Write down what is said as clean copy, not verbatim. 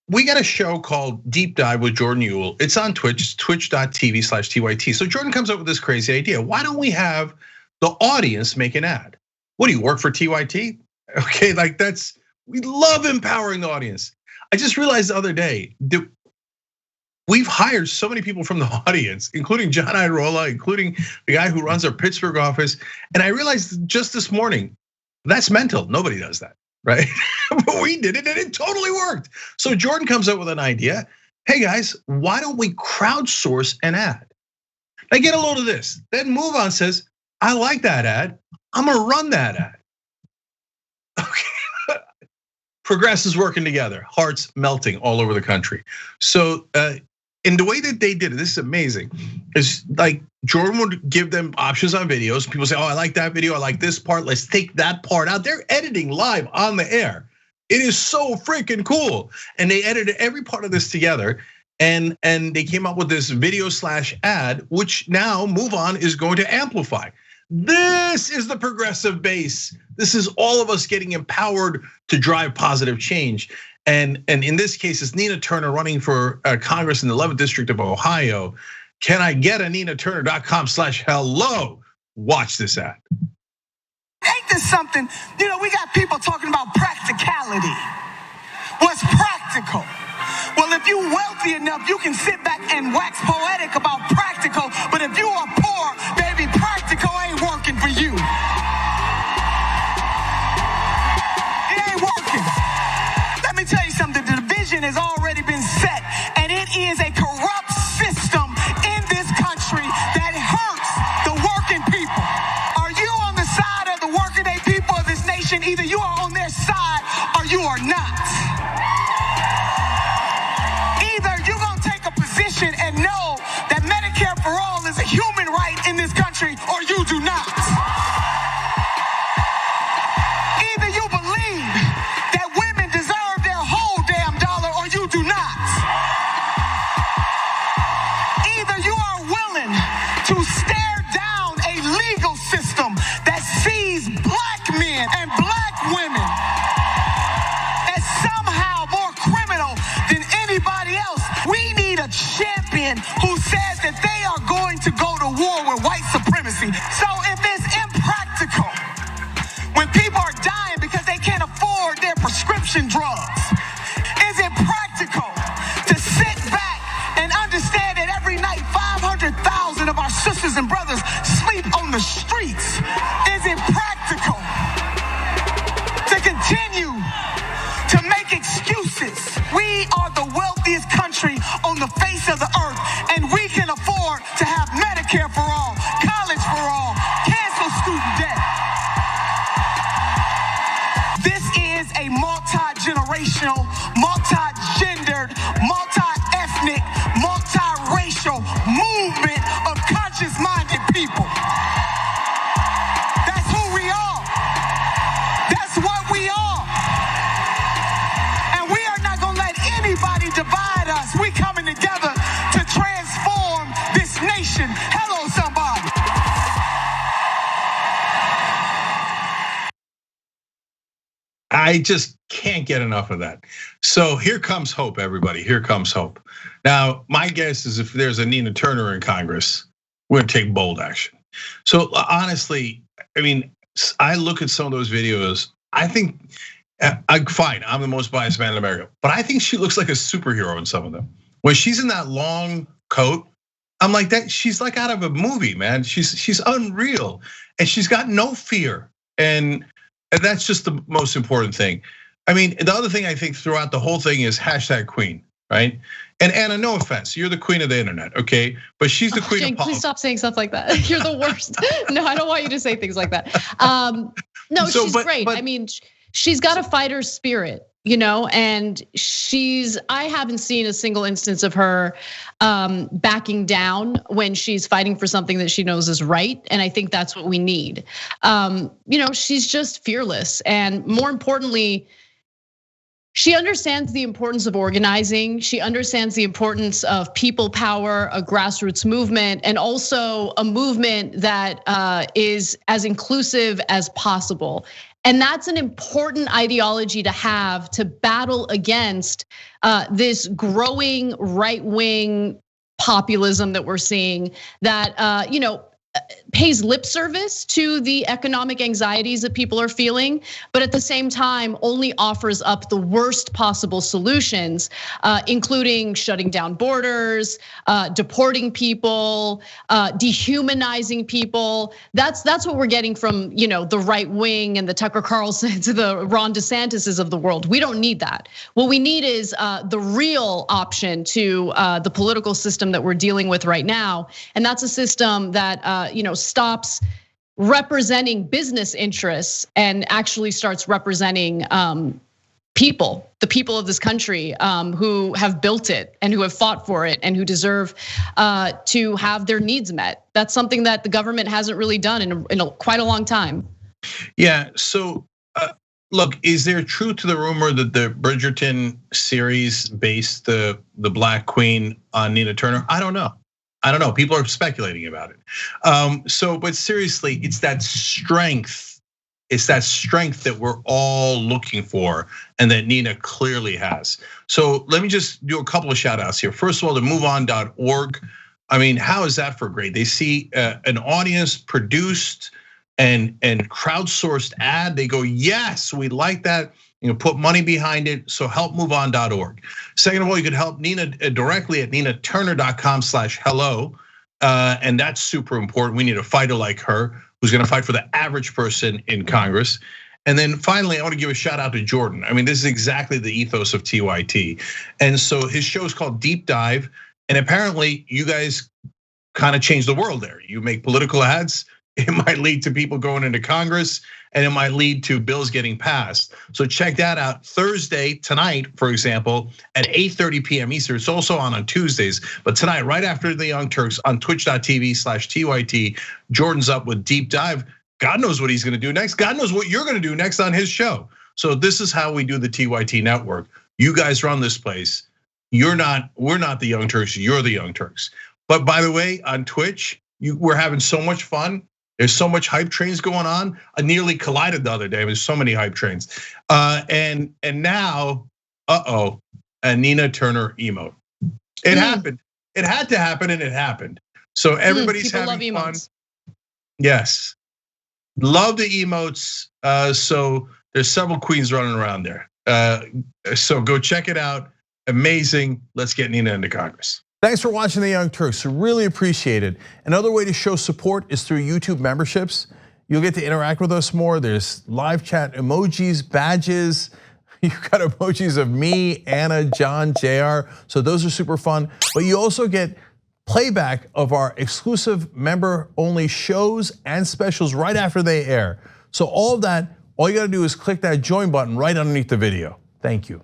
we got a show called Deep Dive with Jordan Uhl. It's on Twitch, twitch.tv/TYT. So Jordan comes up with this crazy idea. Why don't we have the audience make an ad? What do you work for TYT? Okay, like we love empowering the audience. I just realized the other day that we've hired so many people from the audience, including John Irola, including the guy who runs our Pittsburgh office. And I realized just this morning, that's mental. Nobody does that, right? But we did it and it totally worked. So Jordan comes up with an idea. Hey guys, why don't we crowdsource an ad? Now get a load of this. Then MoveOn says, I like that ad. I'm gonna run that ad. Okay. Progressives working together, hearts melting all over the country. So in the way that they did it, this is amazing. Is like Jordan would give them options on videos. People say, oh, I like that video, I like this part, let's take that part out. They're editing live on the air. It is so freaking cool. And they edited every part of this together. And they came up with this video/ad, which now MoveOn is going to amplify. This is the progressive base. This is all of us getting empowered to drive positive change. And in this case, it's Nina Turner running for Congress in the 11th District of Ohio. Can I get a ninaturner.com/hello? Watch this ad. Ain't this something? You know, we got people talking about practicality. What's practical? Well, if you're wealthy enough, you can sit back and wax poetic about practical. But if you are poor, baby, practical ain't working for you. It ain't working. Let me tell you something. The division has already been set, and it is a corrupt system in this country that hurts the working people. Are you on the side of the working day people of this nation? Either you are on their side or you are not. Either you're gonna take a position and know that Medicare for all is a human right in this country, or you do not. Either you believe that women deserve their whole damn dollar, or you do not. Either you are willing to stare down a legal system that sees black men and black women as somehow more criminal than anybody else. We need a champion who says that they are going to go to war with white supremacy. So if it's impractical, when people are dying because they can't afford their prescription drugs, is it practical to sit back and understand that every night 500,000 of our sisters and brothers sleep on the streets? Is it practical to continue to make excuses? We are the wealthiest country on the face of the earth, and we can afford to have Medicare for all, college for all, cancel student debt. This is a multi-generational, multi-gendered, multi-ethnic, multi-racial movement of conscious-minded people. That's who we are. That's what we are. And we are not gonna let anybody divide us. We coming together to transform this nation. Hello, somebody. I just can't get enough of that. So here comes hope, everybody. Here comes hope. Now, my guess is if there's a Nina Turner in Congress, we're gonna take bold action. So honestly, I mean, I look at some of those videos. I think, I'm fine. I'm the most biased man in America, but I think she looks like a superhero in some of them. When she's in that long coat, I'm like that. She's like out of a movie, man. She's unreal, and she's got no fear. And that's just the most important thing. I mean, the other thing I think throughout the whole thing is #Queen, right? And Anna, no offense, you're the queen of the internet, okay? But she's the queen of politics. Please stop saying stuff like that. You're the worst. No, I don't want you to say things like that. No, she's great. I mean, she's got a fighter's spirit, and I haven't seen a single instance of her backing down when she's fighting for something that she knows is right. And I think that's what we need. She's just fearless. And more importantly, she understands the importance of organizing. She understands the importance of people power, a grassroots movement, and also a movement that is as inclusive as possible. And that's an important ideology to have to battle against this growing right-wing populism that we're seeing that, pays lip service to the economic anxieties that people are feeling, but at the same time only offers up the worst possible solutions, including shutting down borders, deporting people, dehumanizing people. That's what we're getting from the right wing and the Tucker Carlson to the Ron DeSantis's of the world. We don't need that. What we need is the real option to the political system that we're dealing with right now, and that's a system that stops representing business interests and actually starts representing people, the people of this country who have built it and who have fought for it and who deserve to have their needs met. That's something that the government hasn't really done in quite a long time. Yeah, so look, is there truth to the rumor that the Bridgerton series based the Black Queen on Nina Turner? I don't know. People are speculating about it. But seriously, it's that strength. It's that strength that we're all looking for and that Nina clearly has. So let me just do a couple of shout outs here. First of all, to moveon.org. I mean, how is that for great? They see an audience produced and crowdsourced ad. They go, yes, we like that. Put money behind it. So help moveon.org. Second of all, you can help Nina directly at ninaturner.com/hello. And that's super important. We need a fighter like her who's gonna fight for the average person in Congress. And then finally, I wanna give a shout out to Jordan. I mean, this is exactly the ethos of TYT. And so his show is called Deep Dive. And apparently you guys kind of changed the world there. You make political ads. It might lead to people going into Congress and it might lead to bills getting passed. So check that out. Thursday, tonight, for example, at 8:30 p.m. Eastern. It's also on Tuesdays, but tonight, right after the Young Turks on twitch.tv/TYT, Jordan's up with Deep Dive. God knows what he's gonna do next. God knows what you're gonna do next on his show. So this is how we do the TYT network. You guys run this place. We're not the Young Turks, you're the Young Turks. But by the way, on Twitch, we're having so much fun. There's so much hype trains going on. I nearly collided the other day. There's so many hype trains. And now, a Nina Turner emote. It happened. It had to happen and it happened. So everybody's having fun. Yes, love the emotes. So there's several queens running around there. So go check it out. Amazing. Let's get Nina into Congress. Thanks for watching The Young Turks, really appreciate it. Another way to show support is through YouTube memberships. You'll get to interact with us more. There's live chat emojis, badges. You've got emojis of me, Anna, John, JR. So those are super fun. But you also get playback of our exclusive member-only shows and specials right after they air. So all of that, all you gotta do is click that join button right underneath the video. Thank you.